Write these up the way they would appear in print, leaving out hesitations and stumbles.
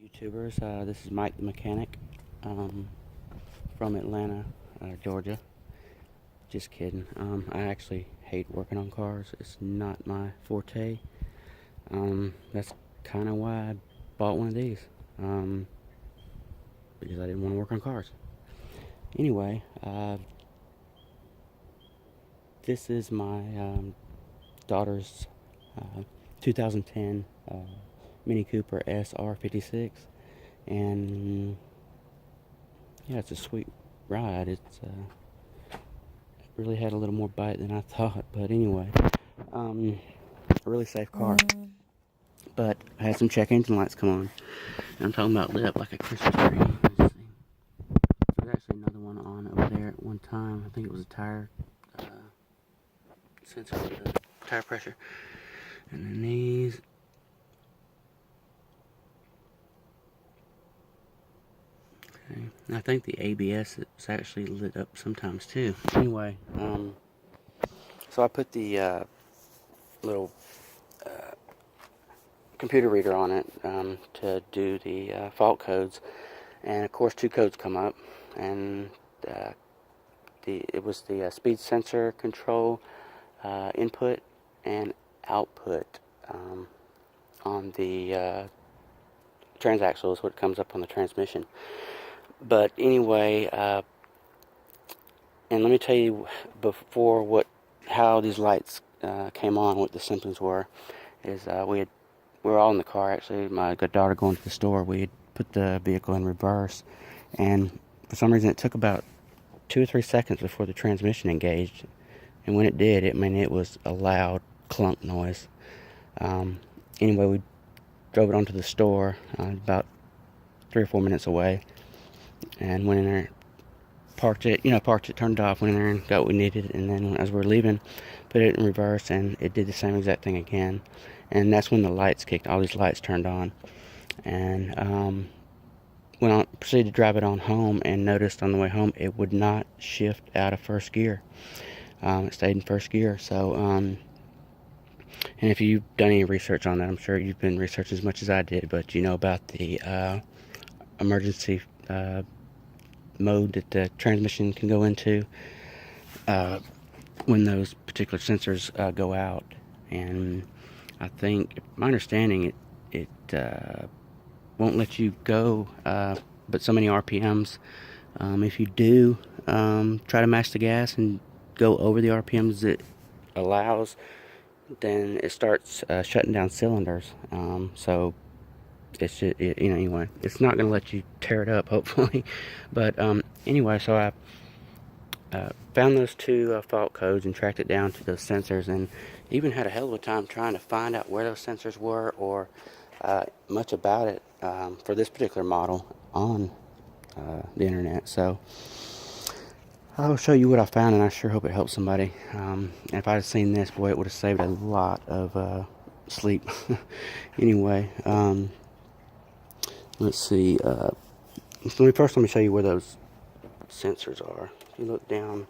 YouTubers, this is Mike the Mechanic from Atlanta, Georgia. Just kidding. I actually hate working on cars. It's not my forte. That's kind of why I bought one of these, because I didn't want to work on cars. Anyway, this is my daughter's 2010 Mini Cooper S R56, and yeah, it's a sweet ride. It's really had a little more bite than I thought, but anyway, a really safe car. But I had some check engine lights come on, and I'm talking about lit up like a Christmas tree. Let's see. There's actually another one on over there at one time. I think it was a tire sensor for the tire pressure, and then these. Okay. I think the ABS is actually lit up sometimes too. Anyway, so I put the little computer reader on it to do the fault codes, and of course 2 codes come up, and it was the speed sensor control input and output on the transaxle is what comes up on the transmission. But anyway, and let me tell you before how these lights came on, what the symptoms were. Is we were all in the car actually. My good daughter going to the store. We had put the vehicle in reverse, and for some reason it took about 2 or 3 seconds before the transmission engaged. And when it did, it was a loud clunk noise. Anyway, we drove it onto the store about 3 or 4 minutes away, and went in there, parked it, turned it off, went in there and got what we needed, and then as we were leaving, put it in reverse, and it did the same exact thing again. And that's when the lights kicked, all these lights turned on. And proceeded to drive it on home, and noticed on the way home it would not shift out of first gear. It stayed in first gear. So, and if you've done any research on that, I'm sure you've been researching as much as I did, but you know about the emergency mode that the transmission can go into when those particular sensors go out. And I think, my understanding, it won't let you go but so many RPMs. If you do try to match the gas and go over the RPMs it allows, then it starts shutting down cylinders. So it's just, anyway, it's not going to let you tear it up, hopefully. But anyway, so I found those 2 fault codes and tracked it down to those sensors, and even had a hell of a time trying to find out where those sensors were, or much about it for this particular model on the internet. So I'll show you what I found, and I sure hope it helps somebody. And if I had seen this, boy, it would have saved a lot of sleep. Anyway, let's see. Let me show you where those sensors are. If you look down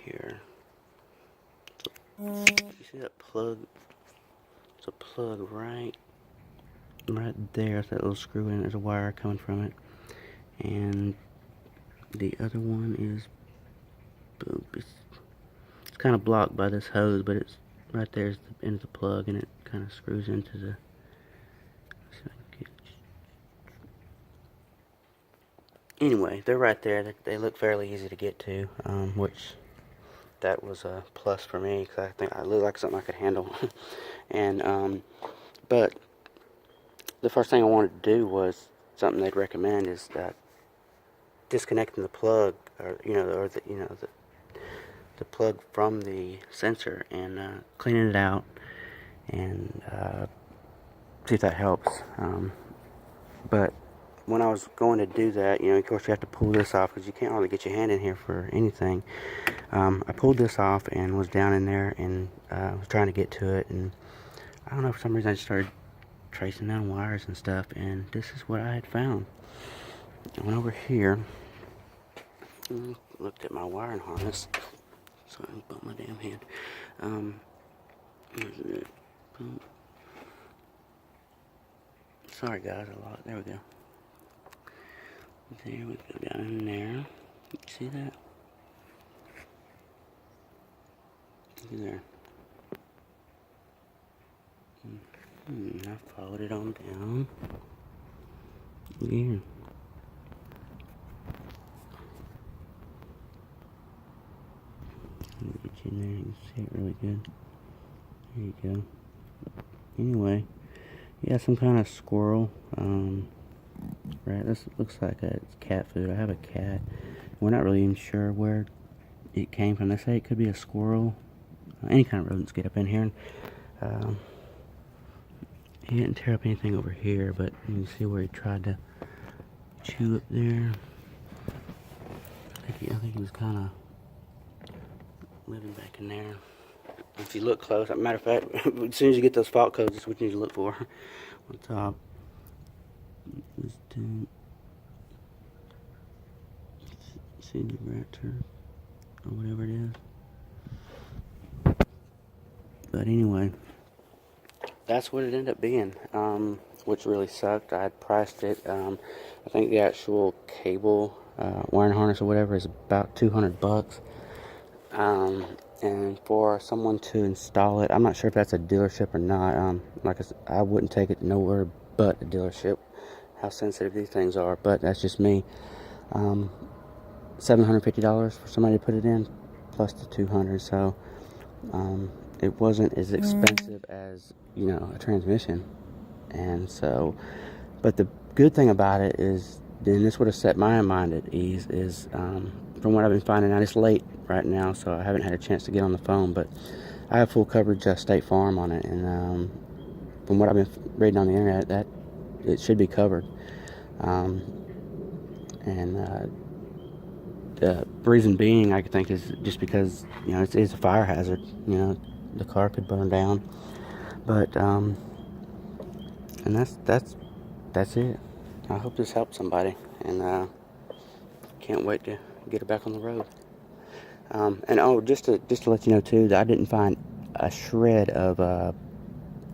here, you see that plug? It's a plug right there. There's that little screw in. There's a wire coming from it, and the other one is, it's kind of blocked by this hose, but it's right there's the end of the plug, and it kind of screws into the. Anyway, they're right there. They look fairly easy to get to, which that was a plus for me, because I think I look like something I could handle. And but the first thing I wanted to do was something they'd recommend, is that disconnecting the plug, or the plug from the sensor, and cleaning it out, and see if that helps. But when I was going to do that, of course you have to pull this off, because you can't really get your hand in here for anything. I pulled this off and was down in there, and was trying to get to it, and I don't know, for some reason I just started tracing down wires and stuff, and this is what I had found. I went over here and looked at my wiring harness. Sorry, I bumped my damn hand. Here's it. Sorry guys, a lot. There we go. There we go, down in there. See that? Look there. I followed it on down. Look here. Let me get you in there, you can see it really good. There you go. Anyway, yeah, some kind of squirrel. Right, this looks like it's cat food. I have a cat. We're not really even sure where it came from. They say it could be a squirrel. Any kind of rodents get up in here. And, he didn't tear up anything over here, but you can see where he tried to chew up there. I think he was kind of living back in there. If you look close, as a matter of fact, as soon as you get those fault codes, that's what you need to look for on top. See the rat turd or whatever it is. But anyway, that's what it ended up being, which really sucked. I had priced it. I think the actual cable, wiring harness or whatever, is about $200. And for someone to install it, I'm not sure if that's a dealership or not. Like I said, I wouldn't take it nowhere but a dealership. How sensitive these things are, but that's just me. $750 for somebody to put it in, plus the $200. So it wasn't as expensive as, you know, a transmission. And so, but the good thing about it is, and this would have set my mind at ease, is from what I've been finding out, it's late right now, so I haven't had a chance to get on the phone, but I have full coverage State Farm on it, and from what I've been reading on the internet, that it should be covered. The reason being, I think, is just because, you know, it's a fire hazard. You know, the car could burn down, but and that's it. I hope this helps somebody, and can't wait to get her back on the road. And oh, just to let you know too, that I didn't find a shred of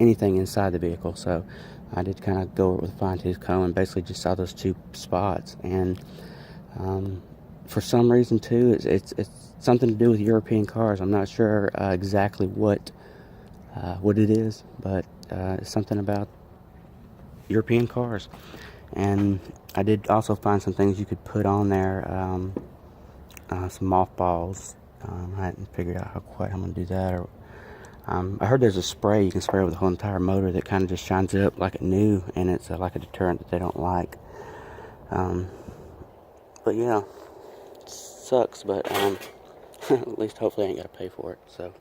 anything inside the vehicle, so I did kind of go with a fine-tooth comb and basically just saw those two spots. And for some reason too, it's something to do with European cars. I'm not sure exactly what it is, but it's something about European cars. And I did also find some things you could put on there, some mothballs. I hadn't figured out how quite I'm going to do that. Or I heard there's a spray you can spray over the whole entire motor that kind of just shines it up like it new, and it's like a deterrent that they don't like. But yeah, it sucks, but at least hopefully I ain't got to pay for it. So.